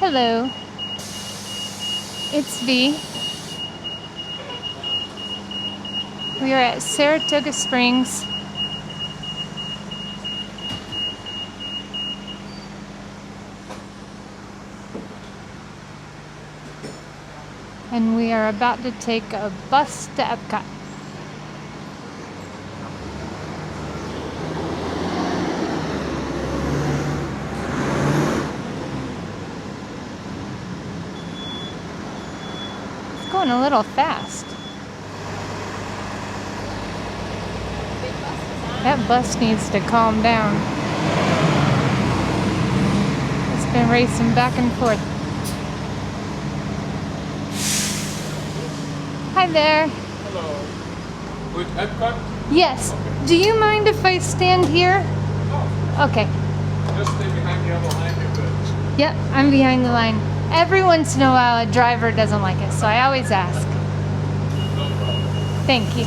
Hello, it's V. We are at Saratoga Springs. And we are about to take a bus to Epcot. It's going a little fast. That bus needs to calm down. It's been racing back and forth. Hi there. Hello. With Epcot? Yes. Okay. Do you mind if I stand here? No. Okay. Just stay behind the other line, you're good. Yep, I'm behind the line. Every once in a while, a driver doesn't like it, so I always ask. No problem. Thank you.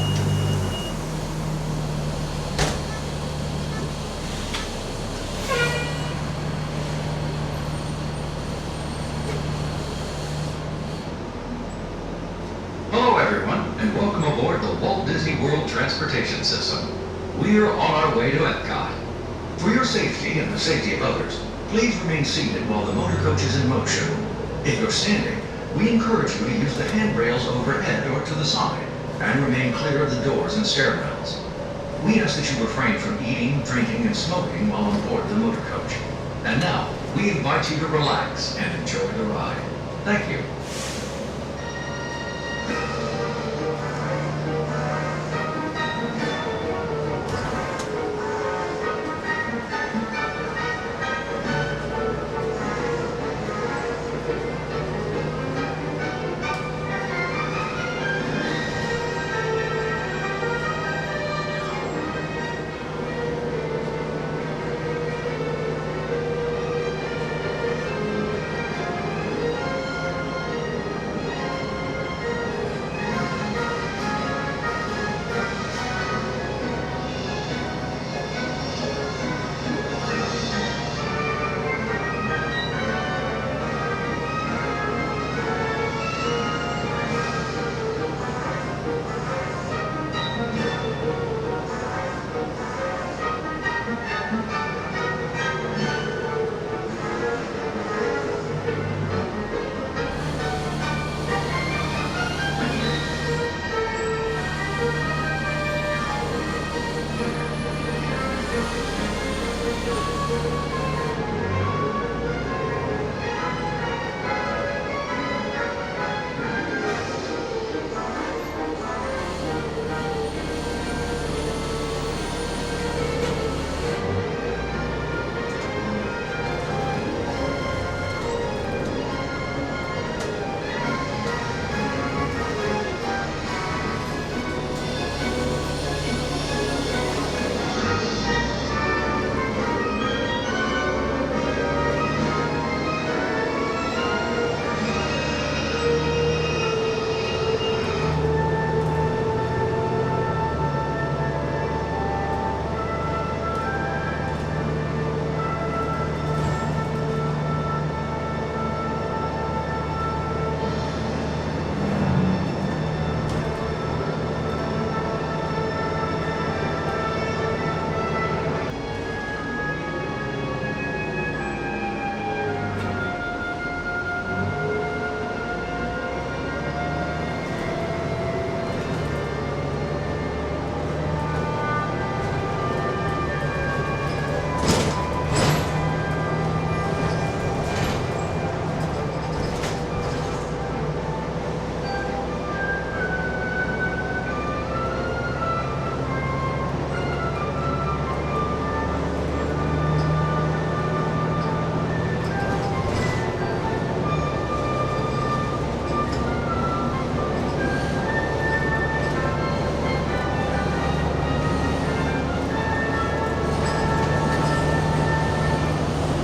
Hello everyone, and welcome aboard the Walt Disney World Transportation System. We're on our way to Epcot. For your safety and the safety of others, please remain seated while the motor coach is in motion. If you're standing, we encourage you to use the handrails overhead or to the side, and remain clear of the doors and stairwells. We ask that you refrain from eating, drinking, and smoking while on board the motor coach. And now, we invite you to relax and enjoy the ride. Thank you.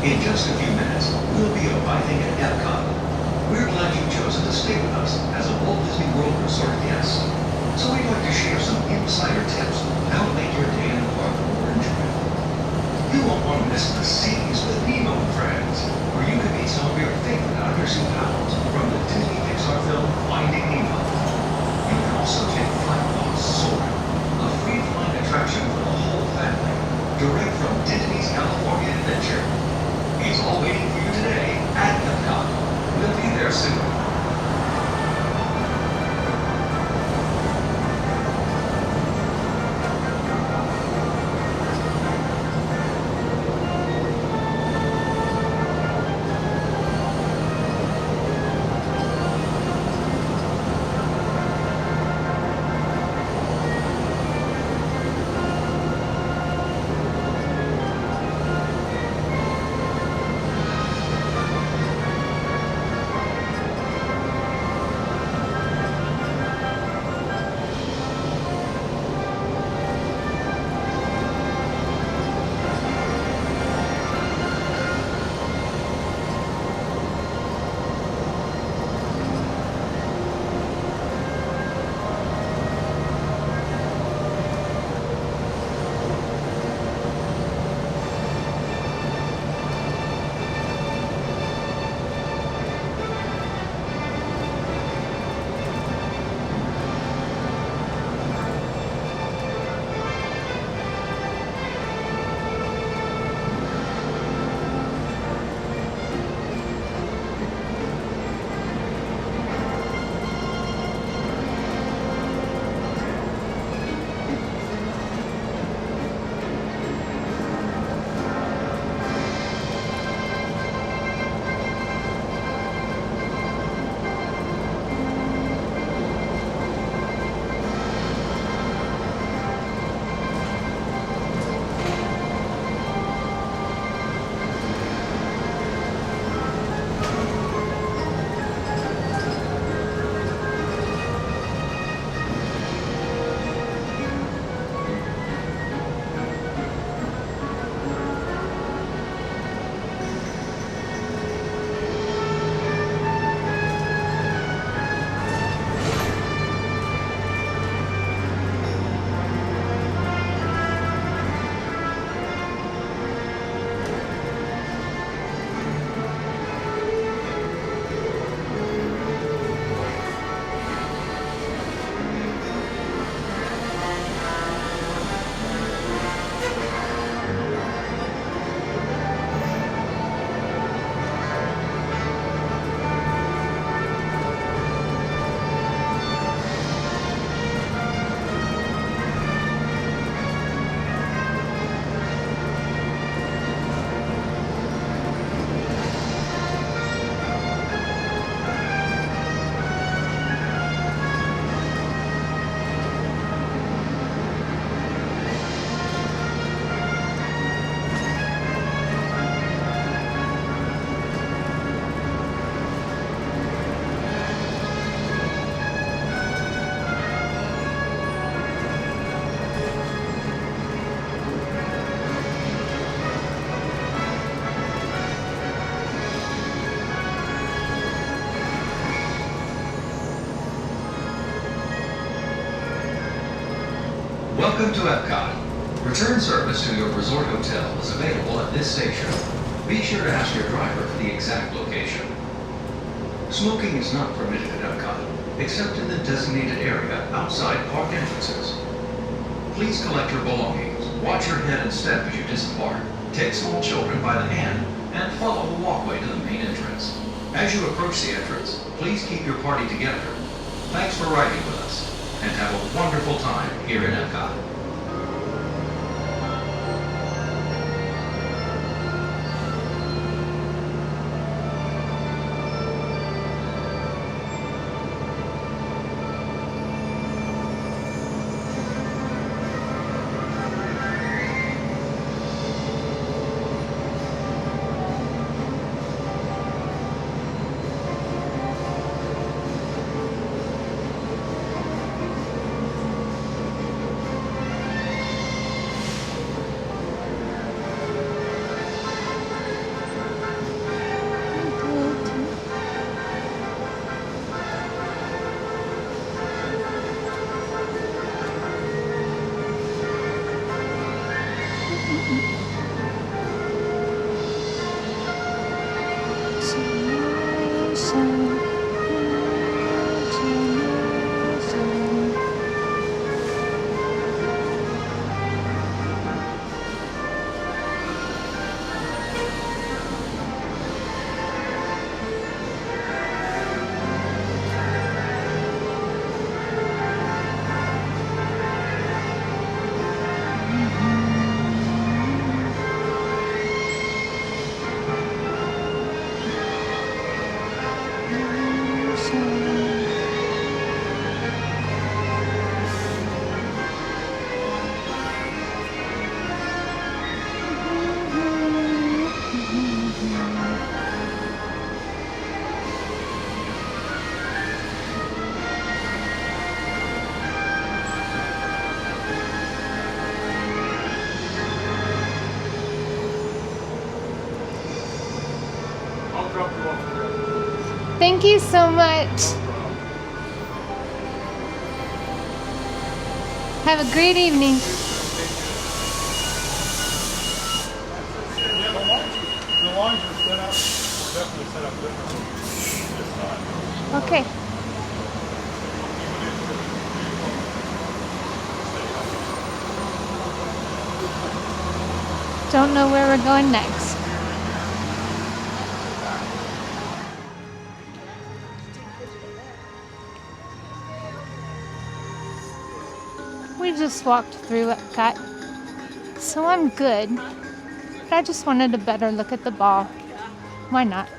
In just a few minutes, we'll be arriving at Epcot. We're glad you've chosen to stay with us as a Walt Disney World Resort guest. So we'd like to share some insider tips on how to make your day in the park more enjoyable. You won't want to miss the Seas with Nemo and Friends, where you can meet some of your favorite Welcome to Epcot. Return service to your resort hotel is available at this station. Be sure to ask your driver for the exact location. Smoking is not permitted at Epcot, except in the designated area outside park entrances. Please collect your belongings, watch your head and step as you disembark, take small children by the hand, and follow the walkway to the main entrance. As you approach the entrance, please keep your party together. Thanks for riding with us, and have a wonderful time here in Epcot. I'll drop you off. Thank you so much. Have a great evening. Yeah, the lines are set up. Definitely set up differently this side. Okay. Don't know where we're going next. We just walked through Epcot, so I'm good. But I just wanted a better look at the ball. Why not?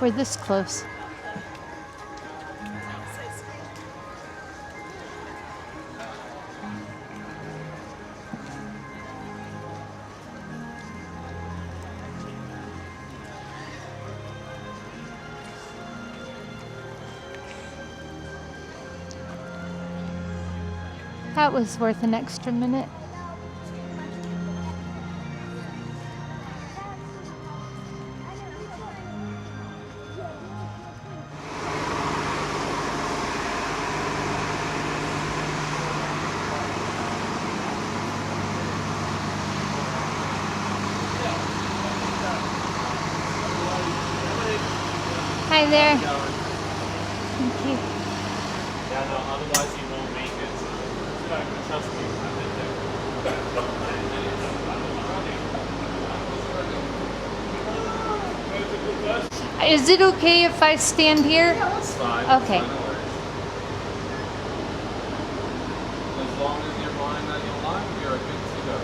We're this close. That was worth an extra minute. Hi there. Thank you. Yeah, no, otherwise you won't make it. Trust me, I've been there. Is it okay if I stand here? That's fine. Okay. As long as you're blind and you're line, you're good to go.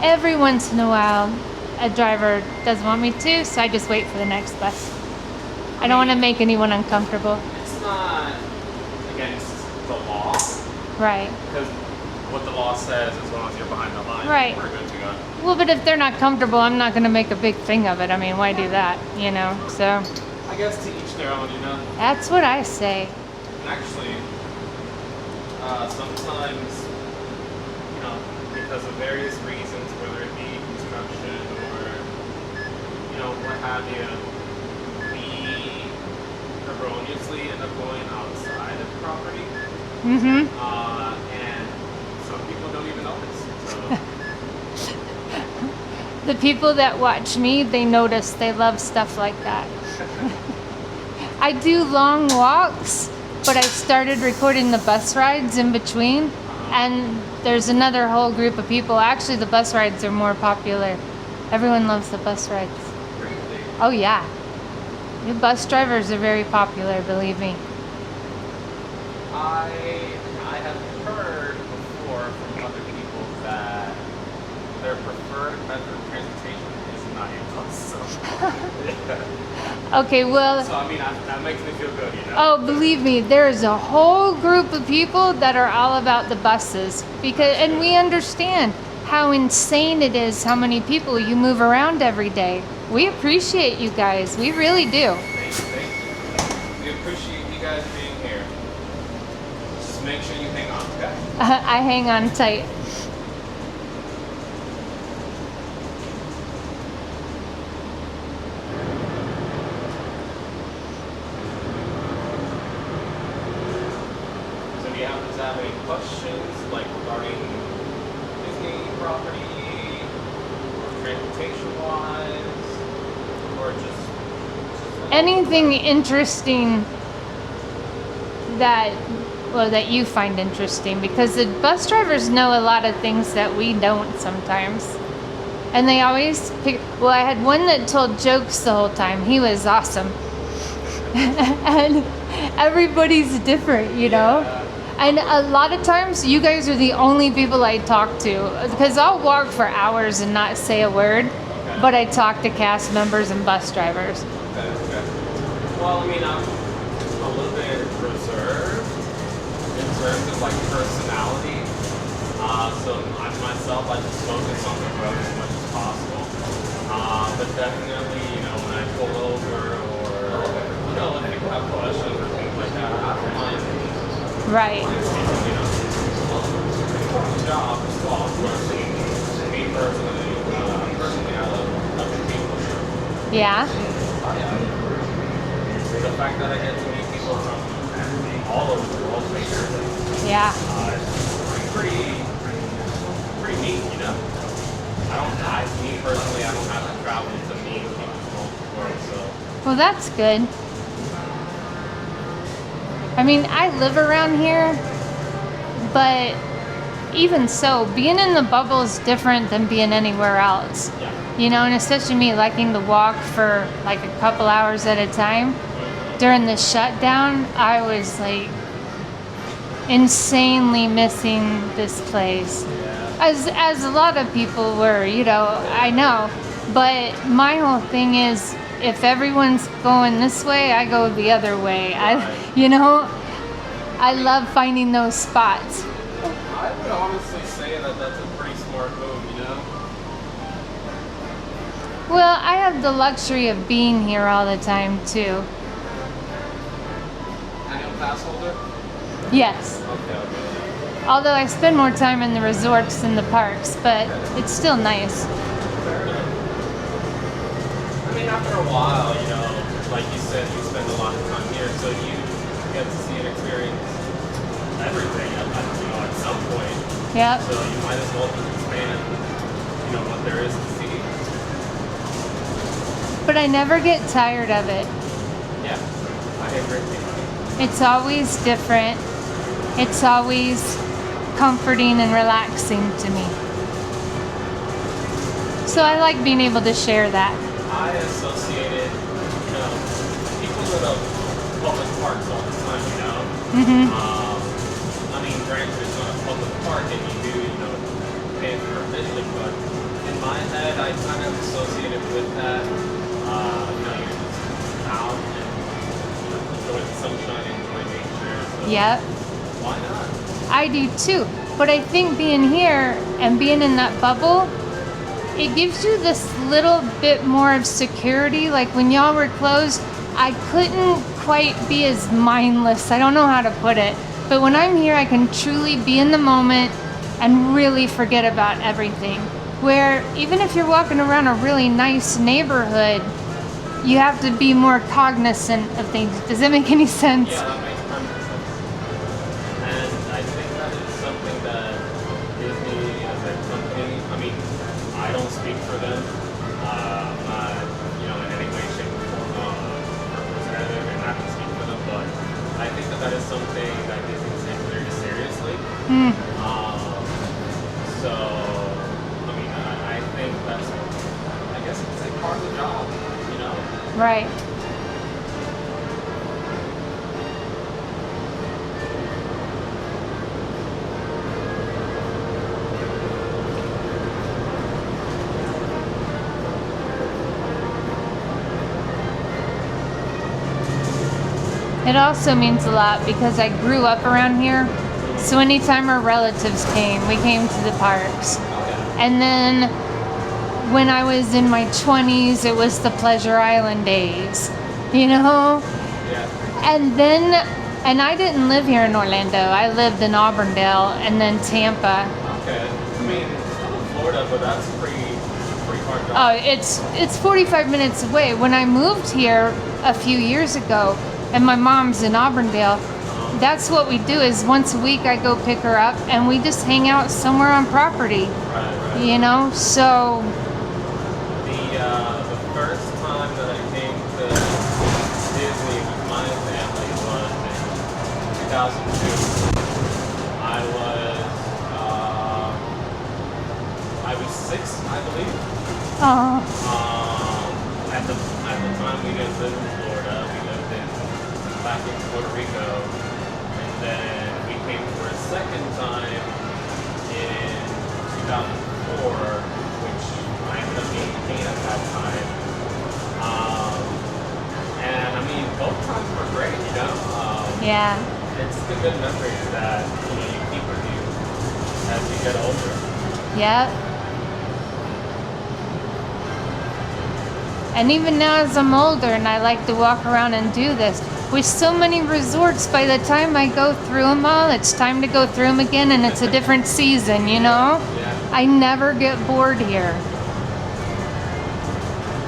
Every once in a while, a driver doesn't want me to, so I just wait for the next bus. I don't want to make anyone uncomfortable. It's not against the law, Right. because what the law says, as long as you're behind the line, Right. we're good to go. Well, but if they're not comfortable, I'm not going to make a big thing of it. I mean, why do that, you know? So I guess to each their own, you know. that's what I say. Actually, sometimes, you know, because of various reasons, whether it be construction or, you know, what have you, we erroneously end up going outside of property. Mm-hmm. And some people don't even notice. So, The people that watch me, they notice. They love stuff like that. I do long walks, but I started recording the bus rides in between. And there's another whole group of people. Actually, the bus rides are more popular. Everyone loves the bus rides. really, Oh, yeah. The bus drivers are very popular, believe me. I have heard before from other people that their preferred method of transportation is not a bus. So, yeah. Okay, well, So I mean, that makes me feel good, you know. oh, believe me, there is a whole group of people that are all about the buses and we understand how insane it is how many people you move around every day. We appreciate you guys. We really do. Thank you. We appreciate you guys being here. Just make sure you hang on, okay? I hang on tight. So do you happen to have any questions, like regarding Disney property, or transportation-wise, or just Anything interesting that you find interesting, because the bus drivers know a lot of things that we don't sometimes. And they always pick, well, I had one that told jokes the whole time. He was awesome. And everybody's different, you know? And a lot of times you guys are the only people I talk to, because I'll walk for hours and not say a word, but I talk to cast members and bus drivers. Okay. Well, I mean, I'm a little bit reserved in terms of like personality. So I myself, I just focus on the road as much as possible. But definitely, you know, when I pull over or, you know, when people have questions or things like that, I don't mind. Right. You know, important job as well. Me personally, I love helping people. Yeah. The fact that I get to meet people from all over the world makes it Yeah. pretty neat, you know. Me personally, I don't have to travel to meet people from all over the world, so. Well, that's good. I mean, I live around here, but even so, being in the bubble is different than being anywhere else. Yeah. You know, and especially me liking to walk for like a couple hours at a time. During the shutdown, I was like insanely missing this place. As a lot of people were, you know, I know. But my whole thing is, if everyone's going this way, I go the other way. You know, I love finding those spots. I would honestly say that that's a pretty smart move, you know? Well, I have the luxury of being here all the time, too. Annual pass holder? Yes. Okay. Although I spend more time in the resorts than the parks, but it's still nice. Fair enough. I mean, after a while, you know, like you said, you spend a lot of time here, so you get to see and experience everything at some point. Yep. So you might as well just expand, you know, what there is to see. But I never get tired of it. Yeah, I agree. It's always different. It's always comforting and relaxing to me. So I like being able to share that. I associated, you know, people go to public parks all the time, you know? Mm-hmm. I mean, granted, it's not a public park and you do, you know, pay for admission, but in my head, I kind of associated with that, you know, you're just out and enjoy the sunshine, enjoy nature. So Yep. why not? I do too. But I think being here and being in that bubble, it gives you this little bit more of security. Like when y'all were closed, I couldn't quite be as mindless. I don't know how to put it. But when I'm here, I can truly be in the moment and really forget about everything. Where even if you're walking around a really nice neighborhood, you have to be more cognizant of things. Does that make any sense? Yeah, that makes perfect sense. And Not, in any way, shape, or form representative, and not to speak for them, but I think that is something that Disney takes very seriously. Hmm. So, I mean, I think that's, I guess it's a part of the job, Right. It also means a lot because I grew up around here. So anytime our relatives came, we came to the parks. And then when I was in my 20s, it was the Pleasure Island days, Yeah. And I didn't live here in Orlando. I lived in Auburndale and then Tampa. Okay. I mean, I'm in Florida, but that's a pretty hard Oh, drive. it's 45 minutes away. When I moved here a few years ago, and my mom's in Auburndale, that's what we do is once a week I go pick her up and we just hang out somewhere on property. Right. So The first time that I came to Disney with my family was in 2002. I was 6, I believe. At the time we didn't live in Florida, we lived back in Puerto Rico, and then we came for a second time in 2004, which I ended up being 8 at that time. And I mean, both times were great, yeah. It's the good memories that you keep with you as you get older. Yeah. And even now as I'm older and I like to walk around and do this, with so many resorts, by the time I go through them all, it's time to go through them again and it's a different season, Yeah. I never get bored here.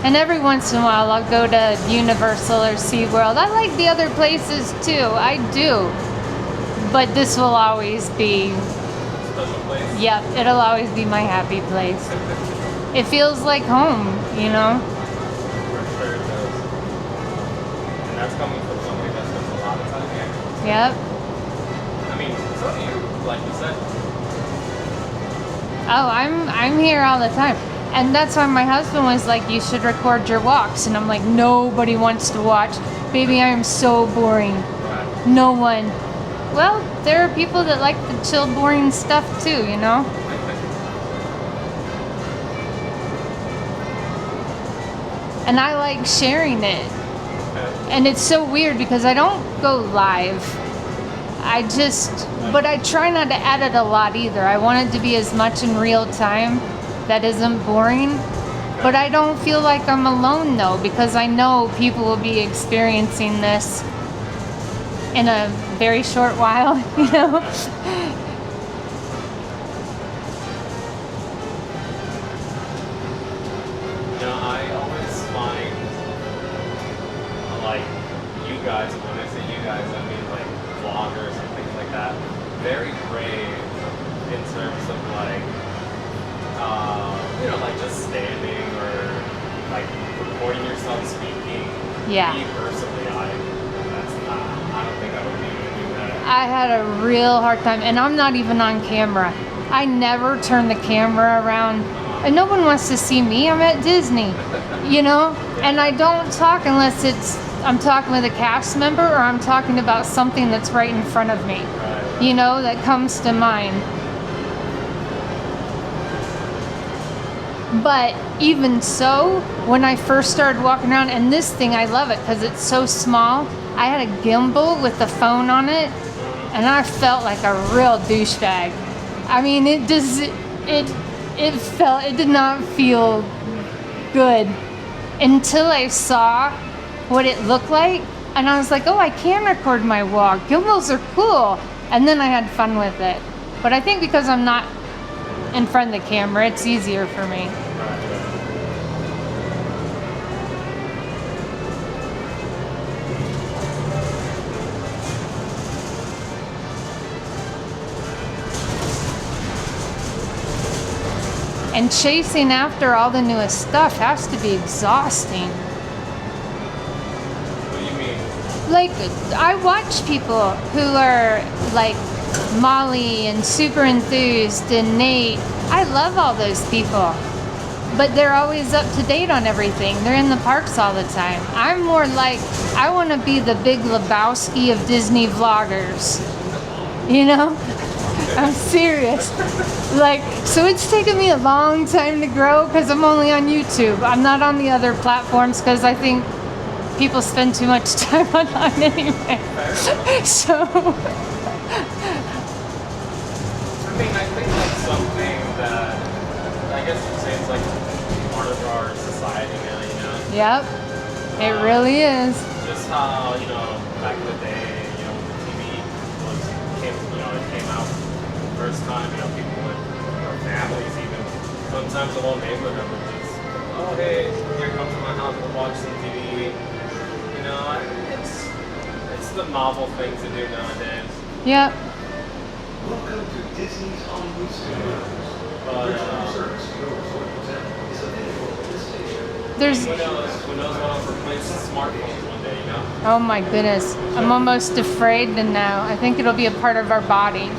And every once in a while I'll go to Universal or SeaWorld. I like the other places too, I do. But this will always be, Special place. yep, it'll always be my happy place. It feels like home, For sure it does. And that's coming from somebody that spends a lot of time here. Yep. I mean, so do you, like you said. Oh, I'm here all the time. And that's why my husband was like, you should record your walks. And I'm like, nobody wants to watch. Baby, I am so boring. Right. No one. Well, there are people that like the chill, boring stuff too, And I like sharing it. And it's so weird because I don't go live. But I try not to edit a lot either. I want it to be as much in real time that isn't boring. But I don't feel like I'm alone though, because I know people will be experiencing this in a very short while, I always find, like, you guys, when I say you guys, I mean, like, vloggers and things like that, very brave in terms of, like, like, just standing or, like, recording yourself speaking. Yeah. Me personally, I don't think I would be able to do that. I had a real hard time, and I'm not even on camera. I never turn the camera around. And no one wants to see me. I'm at Disney, And I don't talk unless I'm talking with a cast member or I'm talking about something that's right in front of me, Right. that comes to mind. But even so, when I first started walking around, and this thing, I love it because it's so small. I had a gimbal with the phone on it, and I felt like a real douchebag. I mean, it did not feel good until I saw what it looked like, and I was like, oh, I can record my walk. Gimbals are cool. And then I had fun with it. But I think because I'm not in front of the camera, it's easier for me. And chasing after all the newest stuff has to be exhausting. What do you mean? Like, I watch people who are like Molly and super enthused and Nate. I love all those people. But they're always up to date on everything. They're in the parks all the time. I'm more like, I want to be the Big Lebowski of Disney vloggers. You know? I'm serious. Like, so it's taken me a long time to grow because I'm only on YouTube. I'm not on the other platforms because I think people spend too much time online anyway. So. I mean, I think that's something that, I guess you'd say it's like part of our society now, you know? Yep, it really is. Just how, you know, back in the day, you know, when the TV came out the first time, you know, people would, or families even, sometimes the whole neighborhood would just, oh, hey, here, come to my house, we'll watch some TV. You know, it's the novel thing to do nowadays. Yep. Welcome to Disney's Hollywood Studios. But, Service for your resort hotel is available at this station. There's, who knows what else replaces smartphones one day, you know? oh my goodness, I'm almost afraid to know. I think it'll be a part of our body.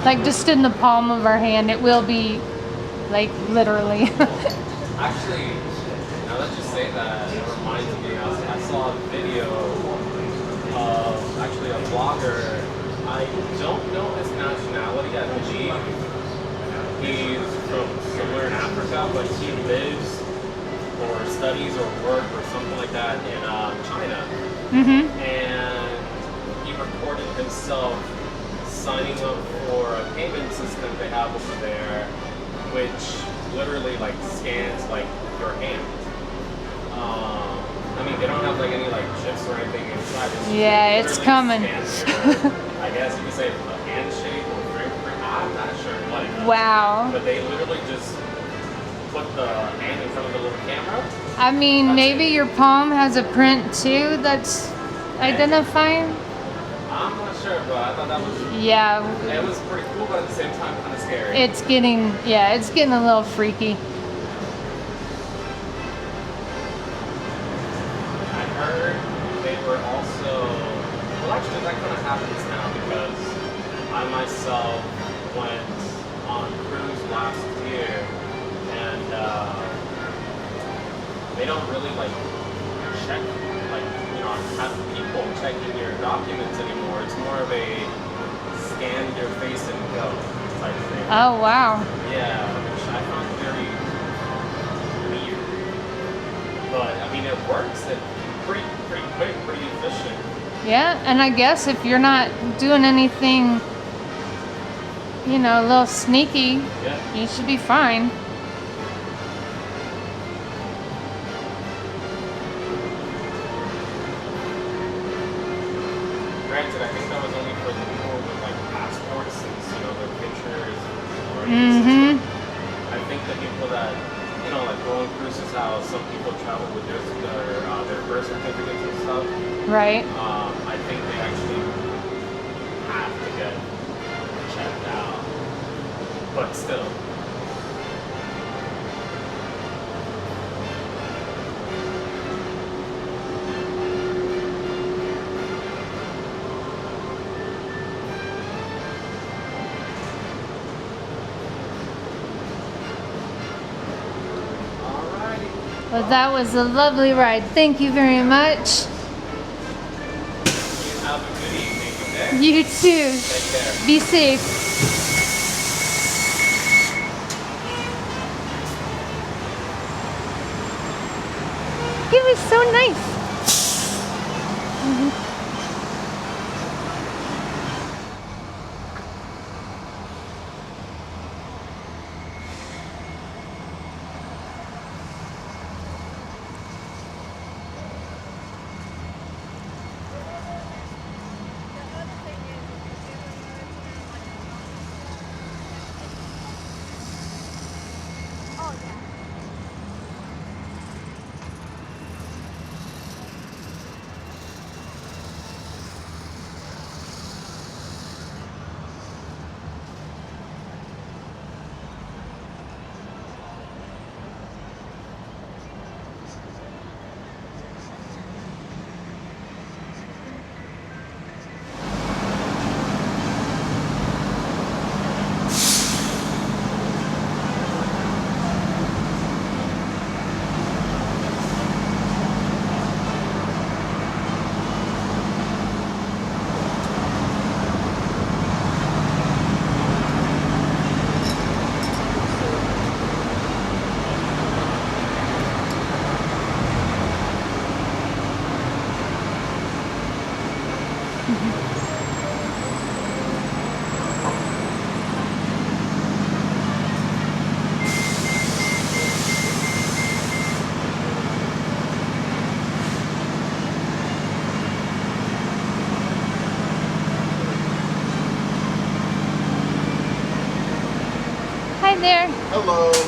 Like just in the palm of our hand, it will be, like literally. Actually, now that you say that, it reminds me, I saw a video of actually a vlogger. I don't know his nationality, I believe he's from somewhere in Africa, but he lives or studies or work or something like that in China. Mm-hmm. And he recorded himself signing up for a payment system they have over there, which literally like scans like your hand. I mean, they don't have like any like chips or anything inside. Yeah, it's coming. I guess you could say a handshake or fingerprint. I'm not sure what it is. Wow. But they literally just put the hand in front of the little camera. I mean, That's maybe it. your palm has a print too that's identifying. I'm not sure, but I thought that was. Yeah, It was pretty cool, but at the same time, kind of scary. it's getting a little freaky. I heard they were also. Well, actually, that kind of happens now because I myself went on a cruise last year, and they don't really like check, like have people checking your documents anymore. It's more of a scan your face and go type thing. Oh wow. Yeah, which I found very weird. But I mean, it works. It's pretty quick, pretty efficient. Yeah, and I guess if you're not doing anything, a little sneaky, Yeah. you should be fine. Granted, I think that was only for the people with like passports, since their pictures already Mm-hmm. I think the people that like going cruises, how some people travel with their birth certificates and stuff. Right. I think they actually have to get checked out, but still. Well, that was a lovely ride. Thank you very much. You have a good evening, okay? You too. Take care. Be safe. It was so nice.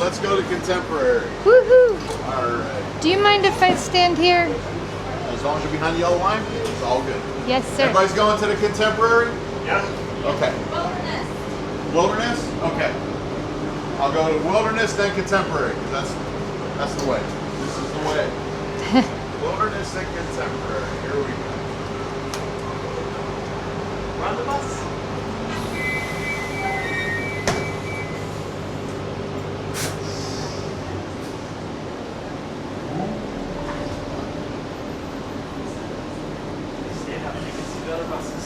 let's go to contemporary. Woohoo! All right. Do you mind if I stand here? As long as you're behind the yellow line, it's all good. Yes, sir. Everybody's going to the contemporary? Yeah. Okay. Wilderness? Okay. I'll go to wilderness, then contemporary, because that's the way. This is the way. Wilderness and contemporary. Here we go. Run the bus. Stand up, you can see the other buses.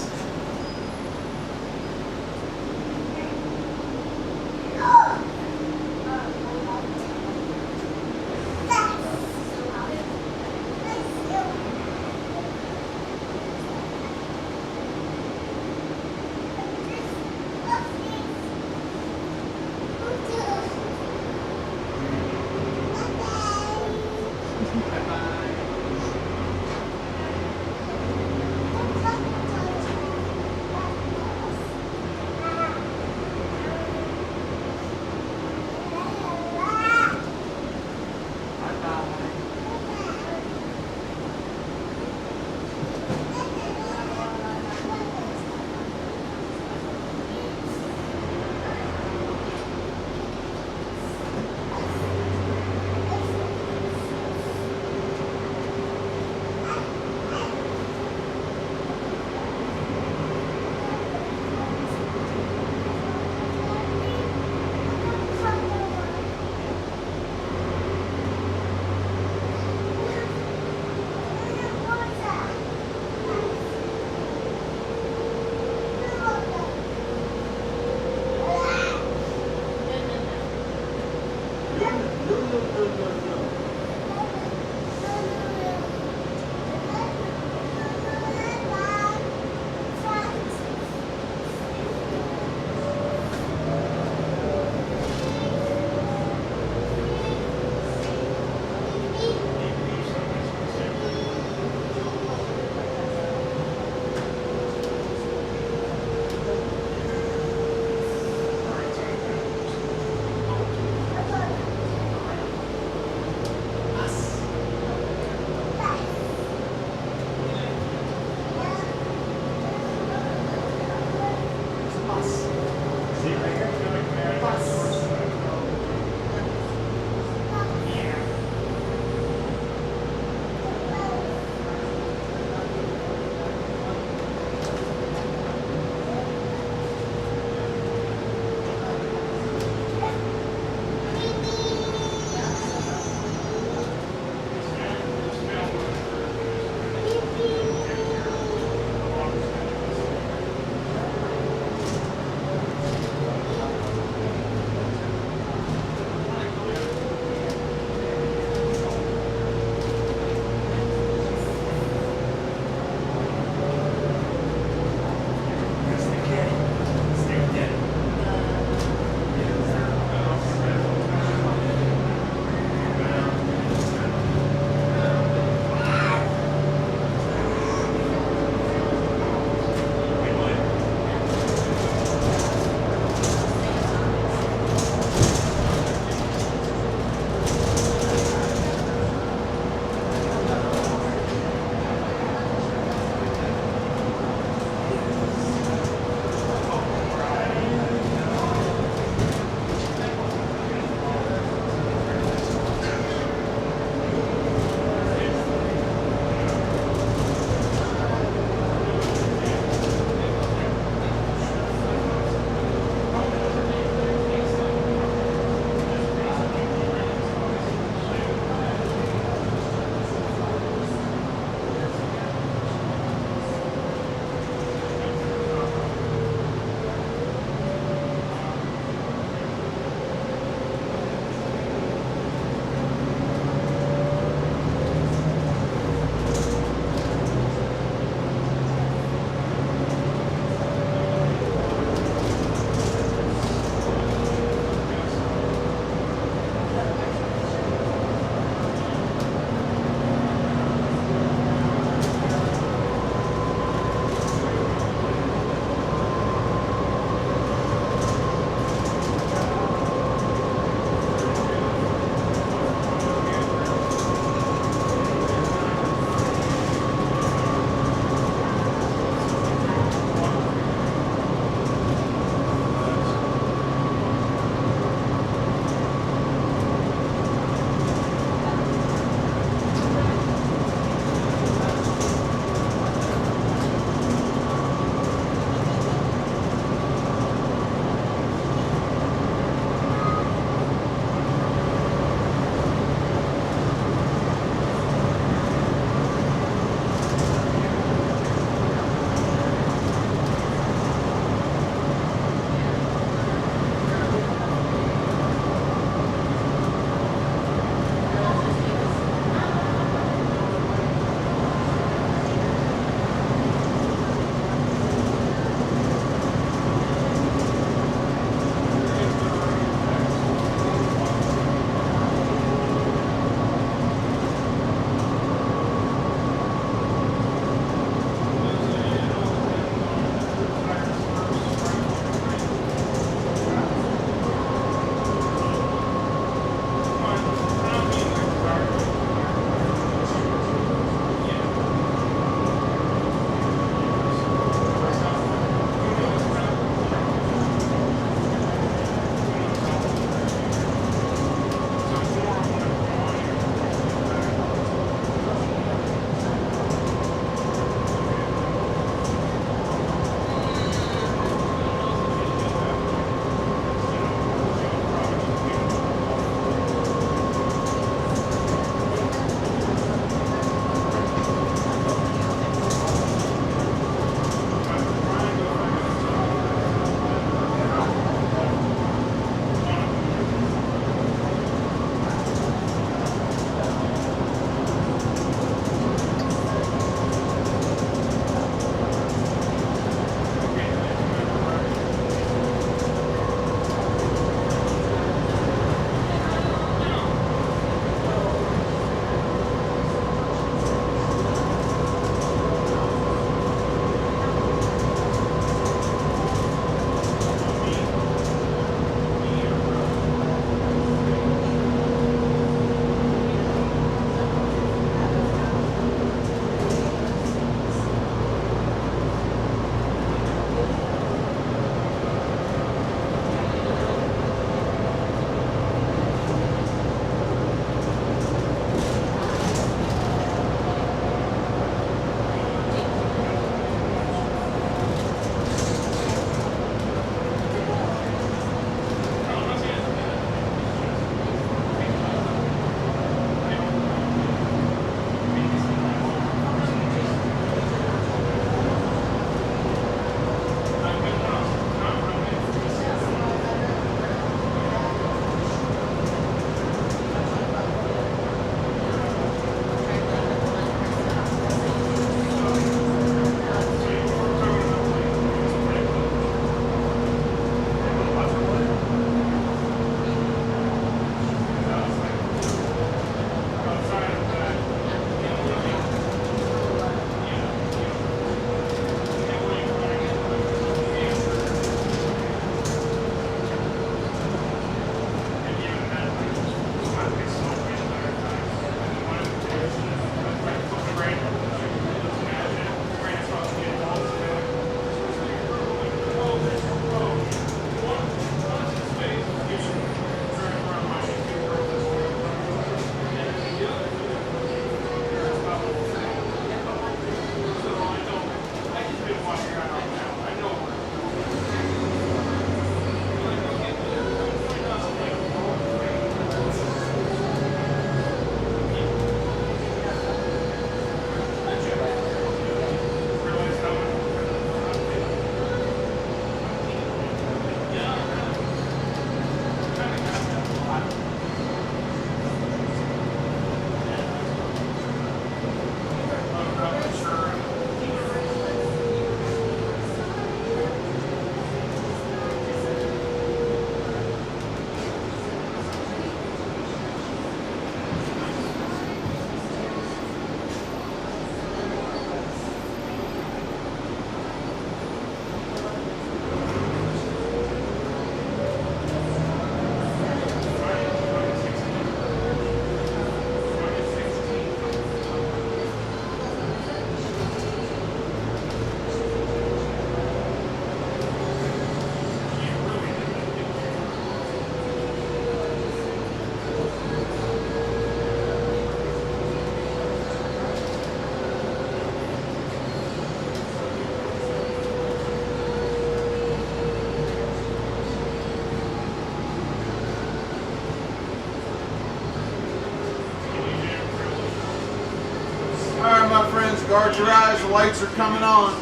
Guard your eyes, the lights are coming on.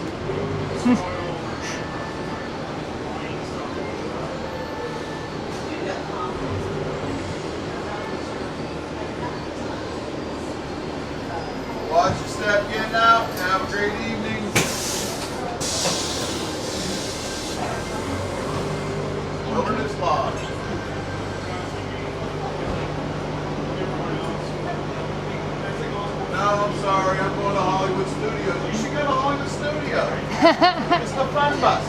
Watch your step getting out. Have a great evening. Wilderness Lodge. No, I'm sorry. I'm going to Hollywood Studios. You should go to Hollywood Studios. It's the fun bus.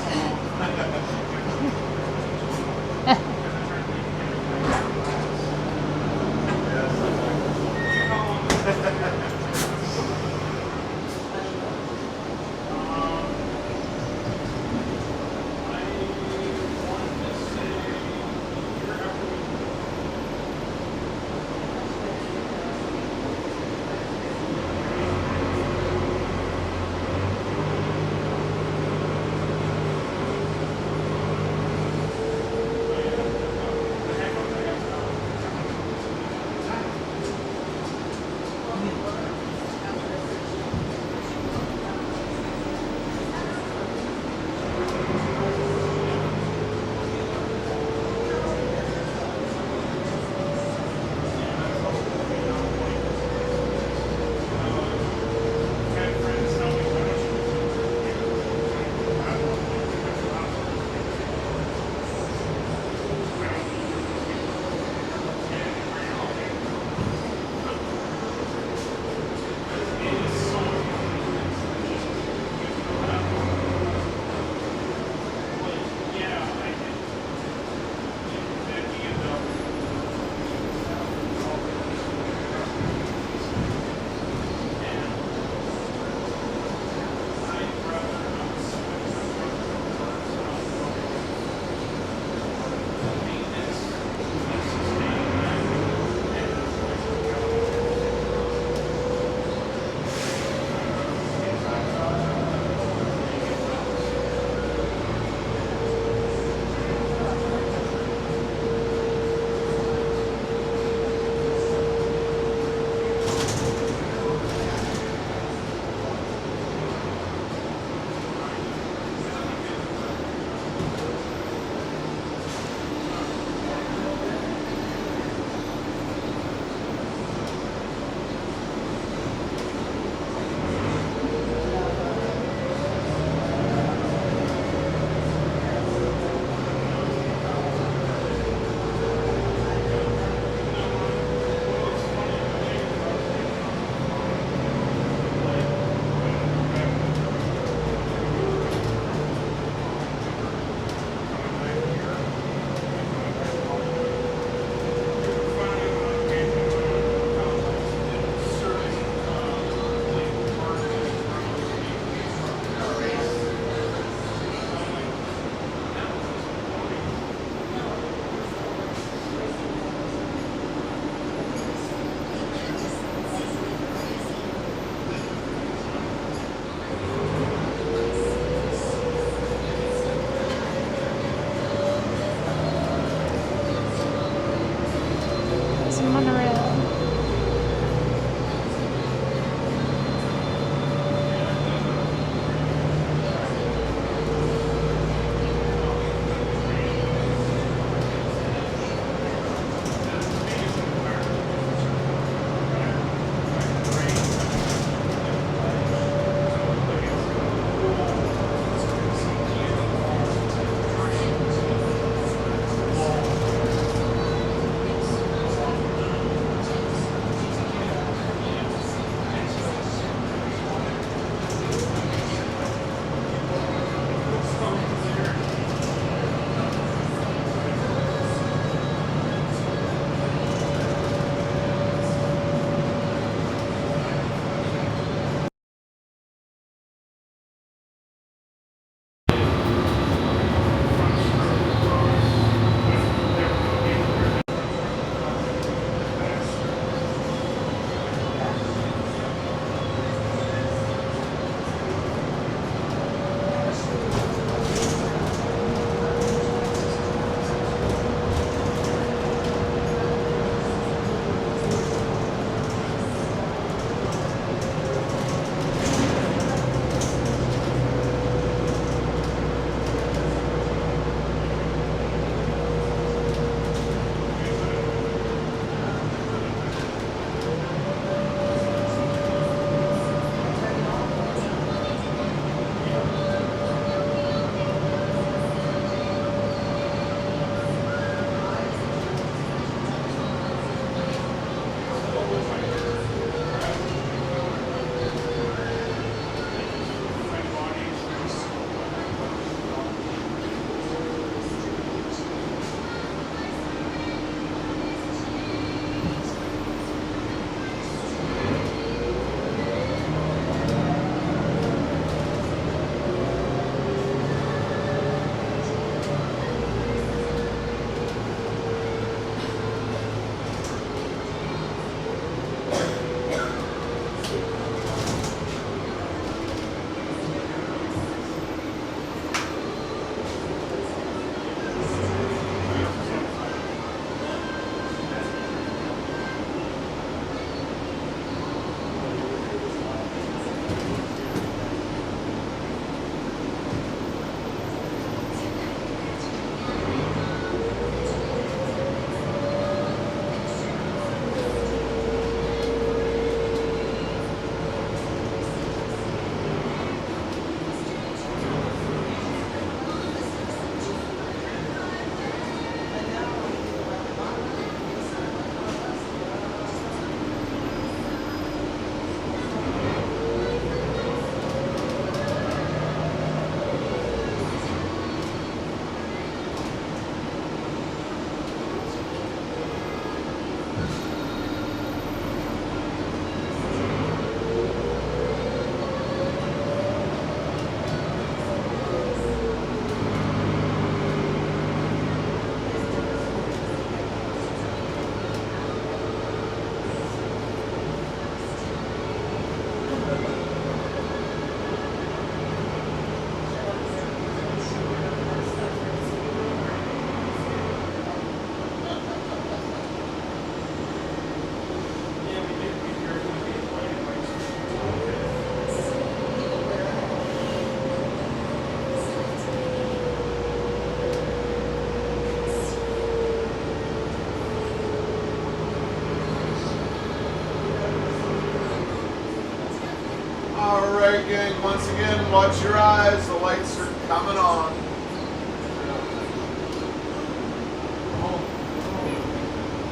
Disembarking. Once again, watch your eyes. The lights are coming on.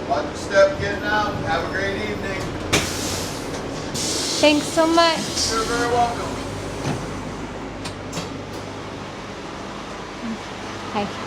Watch your step getting out. Have a great evening. Thanks so much. You're very welcome. Hi.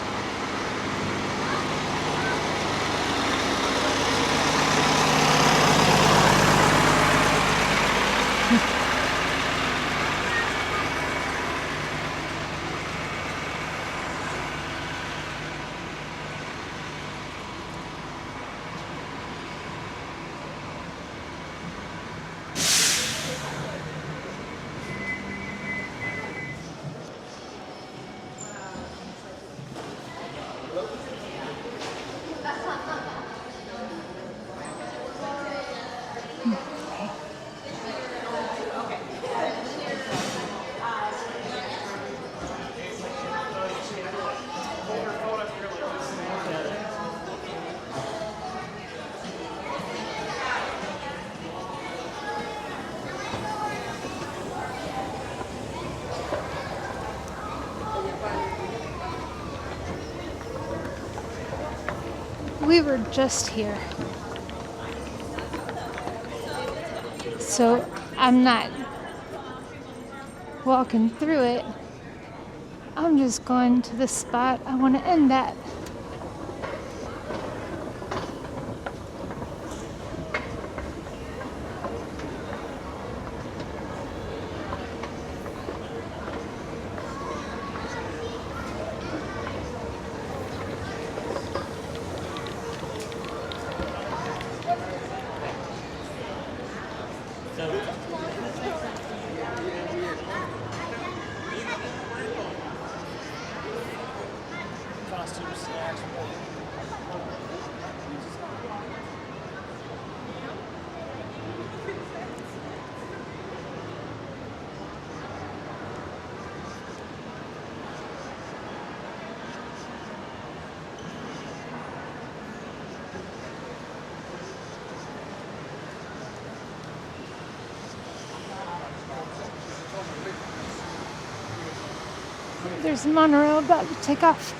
We were just here. So I'm not walking through it. I'm just going to the spot I want to end at. There's a monorail about to take off.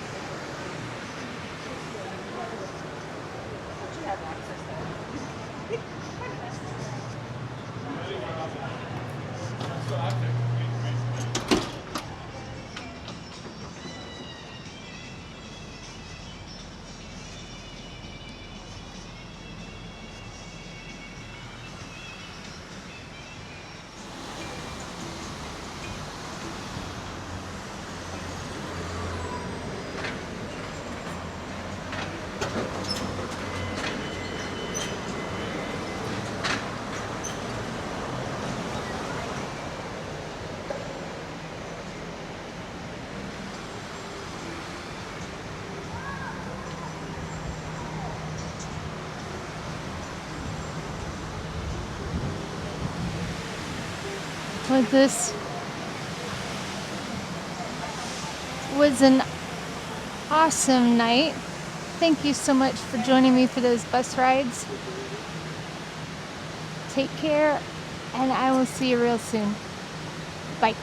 Well, this was an awesome night. Thank you so much for joining me for those bus rides. Take care, and I will see you real soon. Bye.